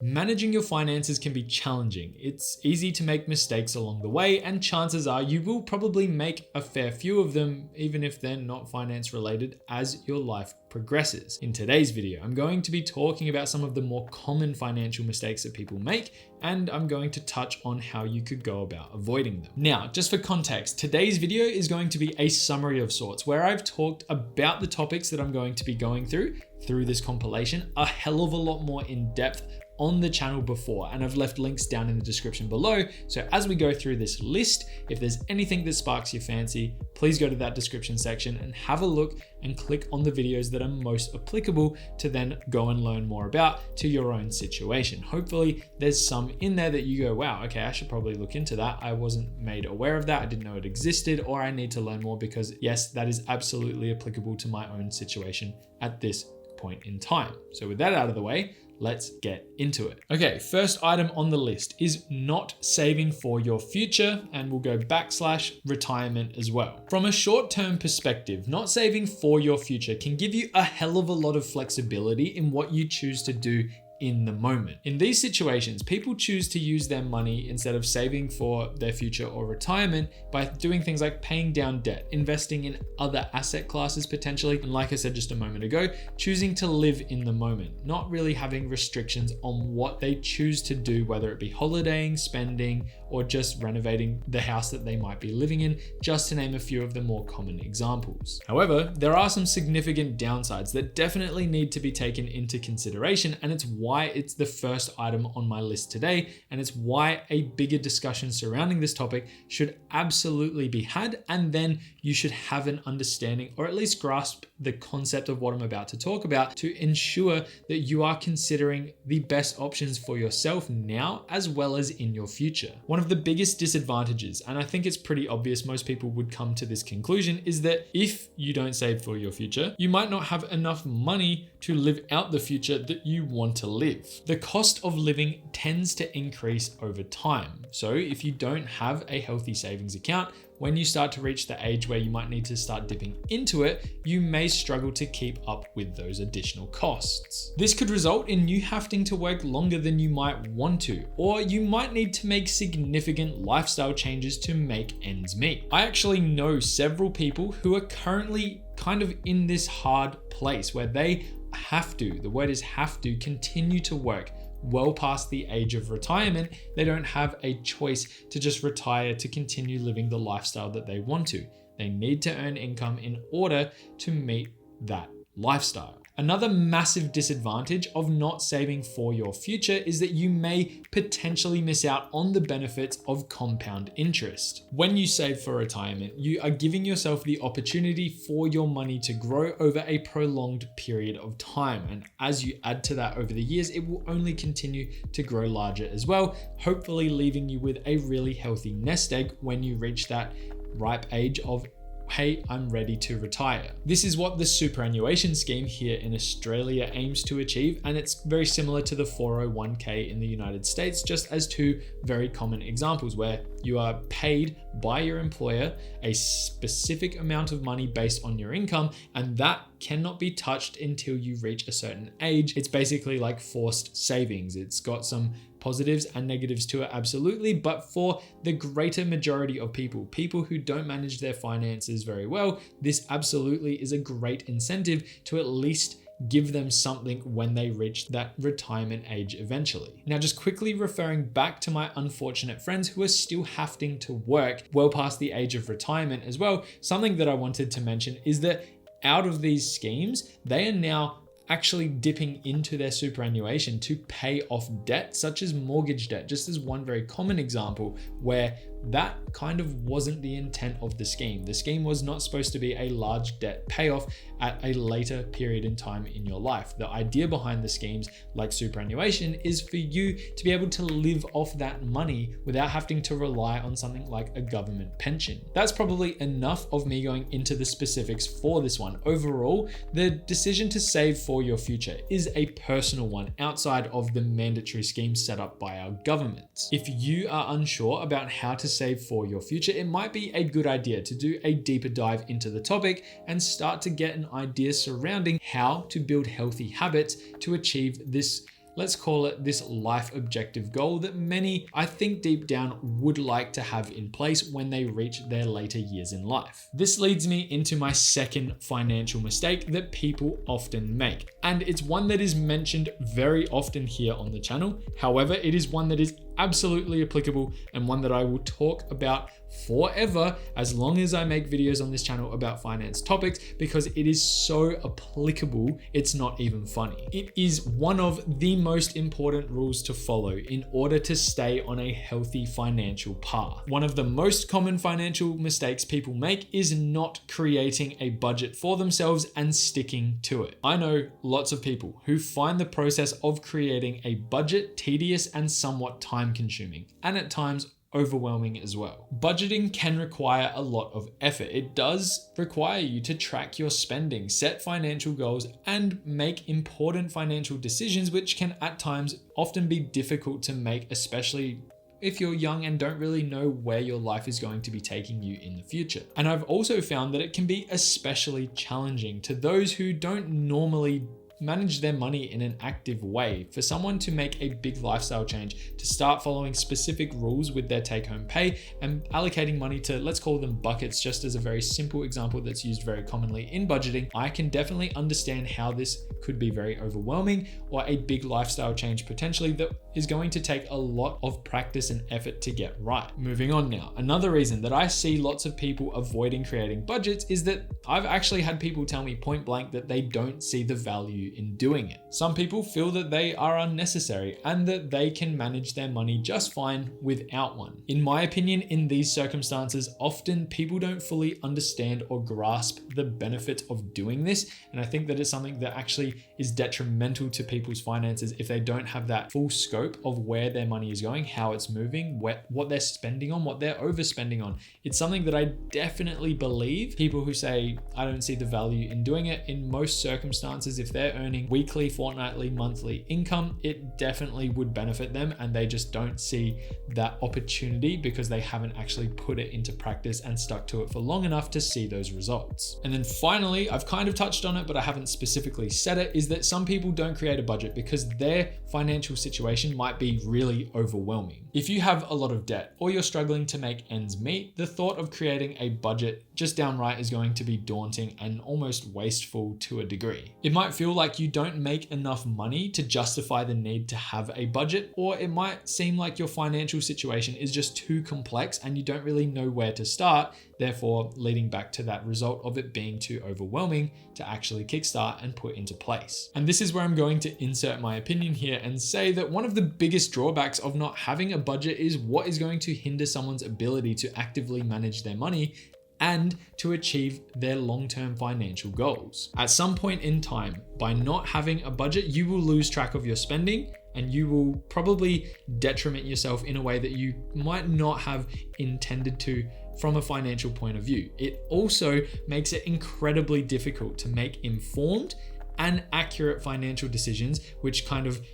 Managing your finances can be challenging. It's easy to make mistakes along the way, and chances are you will probably make a fair few of them, even if they're not finance related, as your life progresses. In today's video, I'm going to be talking about some of the more common financial mistakes that people make, and I'm going to touch on how you could go about avoiding them. Now, just for context, today's video is going to be a summary of sorts where I've talked about the topics that I'm going to be going through this compilation a hell of a lot more in depth on the channel before, and I've left links down in the description below. So as we go through this list, if there's anything that sparks your fancy, please go to that description section and have a look and click on the videos that are most applicable to then go and learn more about to your own situation. Hopefully there's some in there that you go, wow, okay, I should probably look into that. I wasn't made aware of that. I didn't know it existed, or I need to learn more because yes, that is absolutely applicable to my own situation at this point in time. So with that out of the way, let's get into it. Okay, first item on the list is not saving for your future, and we'll go / retirement as well. From a short-term perspective, not saving for your future can give you a hell of a lot of flexibility in what you choose to do in the moment. In these situations, people choose to use their money instead of saving for their future or retirement by doing things like paying down debt, investing in other asset classes potentially, and like I said just a moment ago, choosing to live in the moment, not really having restrictions on what they choose to do, whether it be holidaying, spending, or just renovating the house that they might be living in, just to name a few of the more common examples. However, there are some significant downsides that definitely need to be taken into consideration, and it's why it's the first item on my list today, and it's why a bigger discussion surrounding this topic should absolutely be had, and then you should have an understanding or at least grasp the concept of what I'm about to talk about to ensure that you are considering the best options for yourself now as well as in your future. One of the biggest disadvantages, and I think it's pretty obvious most people would come to this conclusion, is that if you don't save for your future, you might not have enough money to live out the future that you want to live. The cost of living tends to increase over time. So if you don't have a healthy savings account, when you start to reach the age where you might need to start dipping into it, you may struggle to keep up with those additional costs. This could result in you having to work longer than you might want to, or you might need to make significant lifestyle changes to make ends meet. I actually know several people who are currently kind of in this hard place where they have to, the word is have to, continue to work well past the age of retirement. They don't have a choice to just retire to continue living the lifestyle that they want to. They need to earn income in order to meet that lifestyle. Another massive disadvantage of not saving for your future is that you may potentially miss out on the benefits of compound interest. When you save for retirement, you are giving yourself the opportunity for your money to grow over a prolonged period of time. And as you add to that over the years, it will only continue to grow larger as well, hopefully leaving you with a really healthy nest egg when you reach that ripe age of, hey, I'm ready to retire. This is what the superannuation scheme here in Australia aims to achieve, and it's very similar to the 401k in the United States, just as two very common examples where you are paid by your employer a specific amount of money based on your income, and that cannot be touched until you reach a certain age. It's basically like forced savings. It's got some positives and negatives to it, absolutely. But for the greater majority of people who don't manage their finances very well, this absolutely is a great incentive to at least give them something when they reach that retirement age eventually. Now, just quickly referring back to my unfortunate friends who are still having to work well past the age of retirement as well, something that I wanted to mention is that out of these schemes, they are now actually dipping into their superannuation to pay off debt, such as mortgage debt, just as one very common example where that kind of wasn't the intent of the scheme. The scheme was not supposed to be a large debt payoff at a later period in time in your life. The idea behind the schemes like superannuation is for you to be able to live off that money without having to rely on something like a government pension. That's probably enough of me going into the specifics for this one. Overall, the decision to save for your future is a personal one outside of the mandatory schemes set up by our governments. If you are unsure about how to save for your future, it might be a good idea to do a deeper dive into the topic and start to get an idea surrounding how to build healthy habits to achieve this let's call it this life objective goal that many, I think deep down, would like to have in place when they reach their later years in life. This leads me into my second financial mistake that people often make, and it's one that is mentioned very often here on the channel. However, it is one that is absolutely applicable and one that I will talk about forever as long as I make videos on this channel about finance topics, because it is so applicable, it's not even funny. It is one of the most important rules to follow in order to stay on a healthy financial path. One of the most common financial mistakes people make is not creating a budget for themselves and sticking to it. I know lots of people who find the process of creating a budget tedious and somewhat time-consuming, and at times overwhelming as well. Budgeting can require a lot of effort. It does require you to track your spending, set financial goals, and make important financial decisions, which can at times often be difficult to make, especially if you're young and don't really know where your life is going to be taking you in the future. And I've also found that it can be especially challenging to those who don't normally manage their money in an active way. For someone to make a big lifestyle change, to start following specific rules with their take-home pay and allocating money to, let's call them buckets, just as a very simple example that's used very commonly in budgeting, I can definitely understand how this could be very overwhelming, or a big lifestyle change potentially that is going to take a lot of practice and effort to get right. Moving on now, another reason that I see lots of people avoiding creating budgets is that I've actually had people tell me point blank that they don't see the value in doing it. Some people feel that they are unnecessary and that they can manage their money just fine without one. In my opinion, in these circumstances, often people don't fully understand or grasp the benefits of doing this. And I think that it's something that actually is detrimental to people's finances if they don't have that full scope of where their money is going, how it's moving, what they're spending on, what they're overspending on. It's something that I definitely believe people who say, I don't see the value in doing it, in most circumstances, if they're earning weekly, fortnightly, monthly income, it definitely would benefit them, and they just don't see that opportunity because they haven't actually put it into practice and stuck to it for long enough to see those results. And then finally, I've kind of touched on it, but I haven't specifically said it, is that some people don't create a budget because their financial situation might be really overwhelming. If you have a lot of debt or you're struggling to make ends meet, the thought of creating a budget just downright is going to be daunting and almost wasteful to a degree. It might feel like you don't make enough money to justify the need to have a budget, or it might seem like your financial situation is just too complex and you don't really know where to start, therefore leading back to that result of it being too overwhelming to actually kickstart and put into place. And this is where I'm going to insert my opinion here and say that one of the biggest drawbacks of not having a budget is what is going to hinder someone's ability to actively manage their money and to achieve their long-term financial goals. At some point in time, by not having a budget, you will lose track of your spending and you will probably detriment yourself in a way that you might not have intended to from a financial point of view. It also makes it incredibly difficult to make informed and accurate financial decisions, which kind of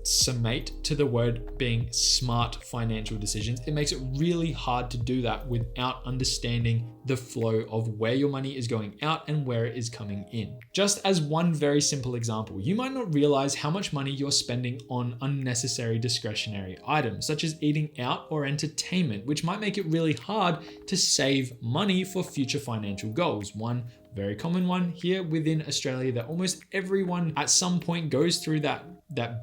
summate to the word being smart financial decisions. It makes it really hard to do that without understanding the flow of where your money is going out and where it is coming in. Just as one very simple example, you might not realize how much money you're spending on unnecessary discretionary items, such as eating out or entertainment, which might make it really hard to save money for future financial goals. One very common one here within Australia that almost everyone at some point goes through that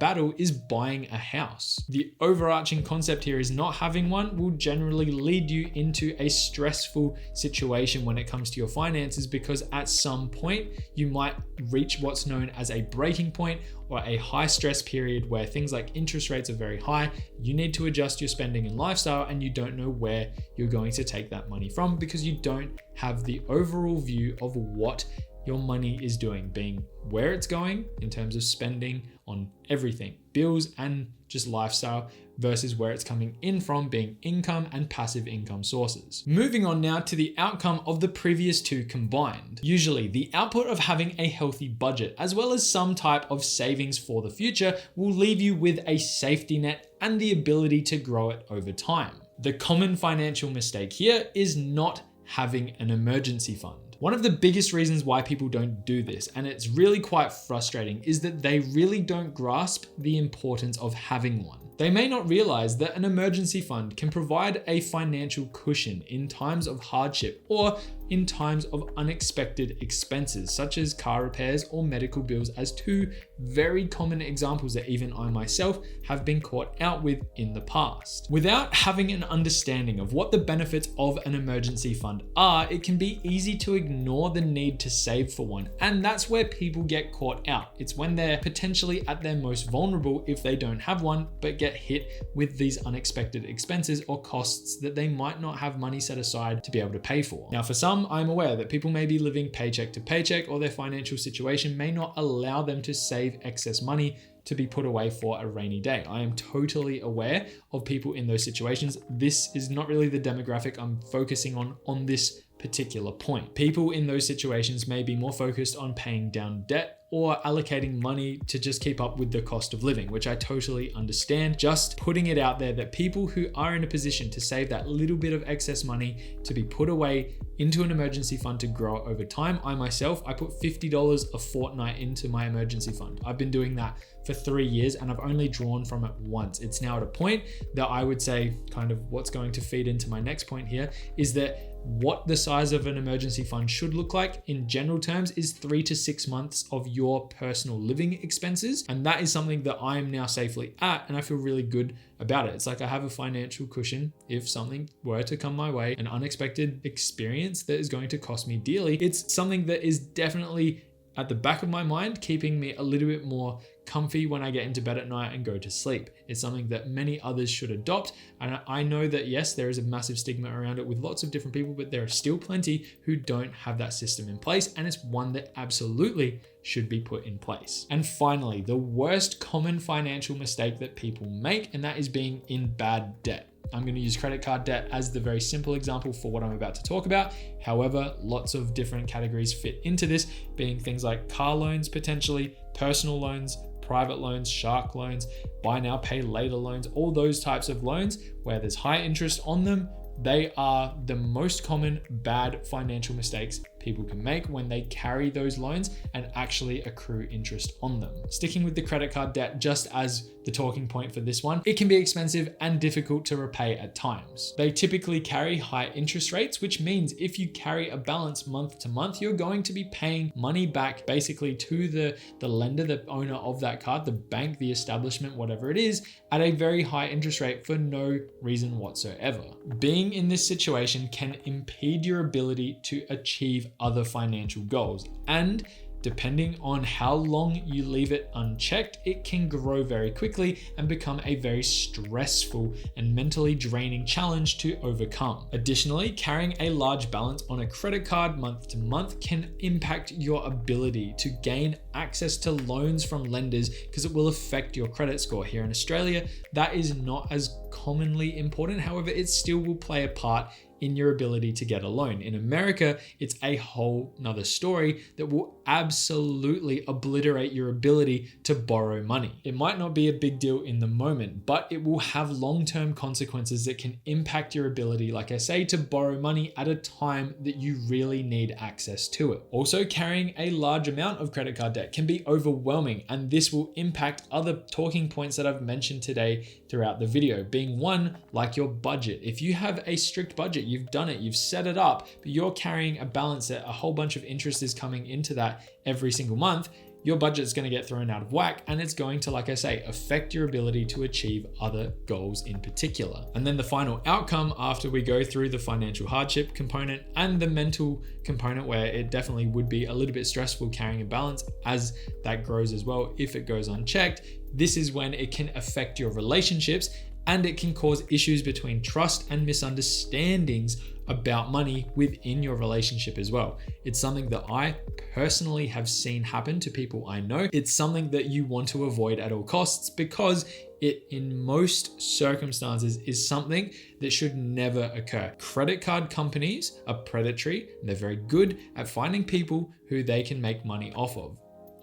battle is buying a house. The overarching concept here is not having one will generally lead you into a stressful situation when it comes to your finances, because at some point you might reach what's known as a breaking point or a high stress period where things like interest rates are very high. You need to adjust your spending and lifestyle, and you don't know where you're going to take that money from because you don't have the overall view of what your money is doing, being where it's going in terms of spending on everything, bills and just lifestyle, versus where it's coming in from, being income and passive income sources. Moving on now to the outcome of the previous two combined. Usually the output of having a healthy budget as well as some type of savings for the future will leave you with a safety net and the ability to grow it over time. The common financial mistake here is not having an emergency fund. One of the biggest reasons why people don't do this, and it's really quite frustrating, is that they really don't grasp the importance of having one. They may not realize that an emergency fund can provide a financial cushion in times of hardship or in times of unexpected expenses, such as car repairs or medical bills, as two very common examples that even I myself have been caught out with in the past. Without having an understanding of what the benefits of an emergency fund are, it can be easy to ignore the need to save for one. And that's where people get caught out. It's when they're potentially at their most vulnerable if they don't have one, but get hit with these unexpected expenses or costs that they might not have money set aside to be able to pay for. Now, for some, I'm aware that people may be living paycheck to paycheck, or their financial situation may not allow them to save excess money to be put away for a rainy day. I am totally aware of people in those situations. This is not really the demographic I'm focusing on this particular point. People in those situations may be more focused on paying down debt or allocating money to just keep up with the cost of living, which I totally understand. Just putting it out there that people who are in a position to save that little bit of excess money to be put away into an emergency fund to grow over time. I myself, I put $50 a fortnight into my emergency fund. I've been doing that for 3 years and I've only drawn from it once. It's now at a point that I would say, kind of what's going to feed into my next point here, is that what the size of an emergency fund should look like in general terms is 3 to 6 months of your personal living expenses. And that is something that I am now safely at, and I feel really good about it. It's like I have a financial cushion if something were to come my way, an unexpected experience that is going to cost me dearly. It's something that is definitely at the back of my mind, keeping me a little bit more comfy when I get into bed at night and go to sleep. It's something that many others should adopt. And I know that yes, there is a massive stigma around it with lots of different people, but there are still plenty who don't have that system in place. And it's one that absolutely should be put in place. And finally, the worst common financial mistake that people make, and that is being in bad debt. I'm going to use credit card debt as the very simple example for what I'm about to talk about. However, lots of different categories fit into this, being things like car loans, potentially personal loans, private loans, shark loans, buy now, pay later loans, all those types of loans where there's high interest on them. They are the most common bad financial mistakes people can make when they carry those loans and actually accrue interest on them. Sticking with the credit card debt just as the talking point for this one, it can be expensive and difficult to repay at times. They typically carry high interest rates, which means if you carry a balance month to month, you're going to be paying money back basically to the lender, the owner of that card, the bank, the establishment, whatever it is, at a very high interest rate for no reason whatsoever. Being in this situation can impede your ability to achieve other financial goals, and depending on how long you leave it unchecked, it can grow very quickly and become a very stressful and mentally draining challenge to overcome. Additionally, carrying a large balance on a credit card month to month can impact your ability to gain access to loans from lenders because it will affect your credit score. Here in Australia, that is not as commonly important. However, it still will play a part in your ability to get a loan. In America, it's a whole nother story that will absolutely obliterate your ability to borrow money. It might not be a big deal in the moment, but it will have long-term consequences that can impact your ability, like I say, to borrow money at a time that you really need access to it. Also, carrying a large amount of credit card debt can be overwhelming, and this will impact other talking points that I've mentioned today throughout the video, being one, like your budget. If you have a strict budget, you've done it, you've set it up, but you're carrying a balance that a whole bunch of interest is coming into that every single month, your budget's going to get thrown out of whack, and it's going to, like I say, affect your ability to achieve other goals in particular. And then the final outcome after we go through the financial hardship component and the mental component, where it definitely would be a little bit stressful carrying a balance as that grows as well if it goes unchecked, this is when it can affect your relationships, and it can cause issues between trust and misunderstandings about money within your relationship as well. It's something that I personally have seen happen to people I know. It's something that you want to avoid at all costs because it, in most circumstances, is something that should never occur. Credit card companies are predatory and they're very good at finding people who they can make money off of.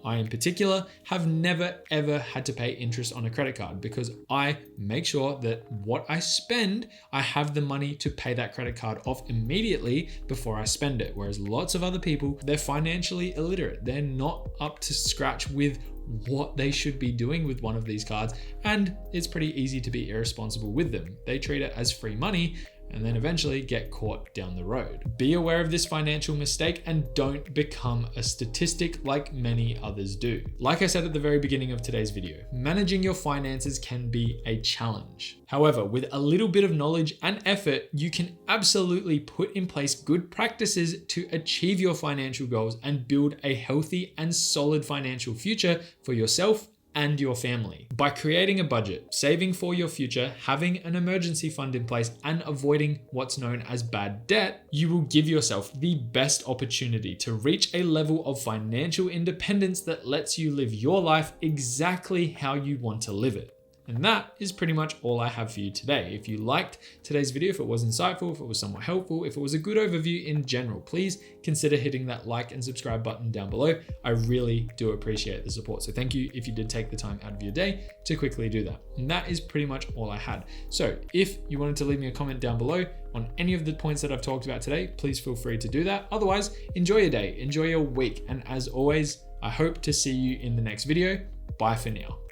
I, in particular, have never ever had to pay interest on a credit card because I make sure that what I spend, I have the money to pay that credit card off immediately before I spend it. Whereas lots of other people, they're financially illiterate. They're not up to scratch with what they should be doing with one of these cards, and it's pretty easy to be irresponsible with them. They treat it as free money and then eventually get caught down the road. Be aware of this financial mistake and don't become a statistic like many others do. Like I said at the very beginning of today's video, managing your finances can be a challenge. However, with a little bit of knowledge and effort, you can absolutely put in place good practices to achieve your financial goals and build a healthy and solid financial future for yourself and your family. By creating a budget, saving for your future, having an emergency fund in place, and avoiding what's known as bad debt, you will give yourself the best opportunity to reach a level of financial independence that lets you live your life exactly how you want to live it. And that is pretty much all I have for you today. If you liked today's video, if it was insightful, if it was somewhat helpful, if it was a good overview in general, please consider hitting that like and subscribe button down below. I really do appreciate the support. So thank you if you did take the time out of your day to quickly do that. And that is pretty much all I had. So if you wanted to leave me a comment down below on any of the points that I've talked about today, please feel free to do that. Otherwise, enjoy your day, enjoy your week. And as always, I hope to see you in the next video. Bye for now.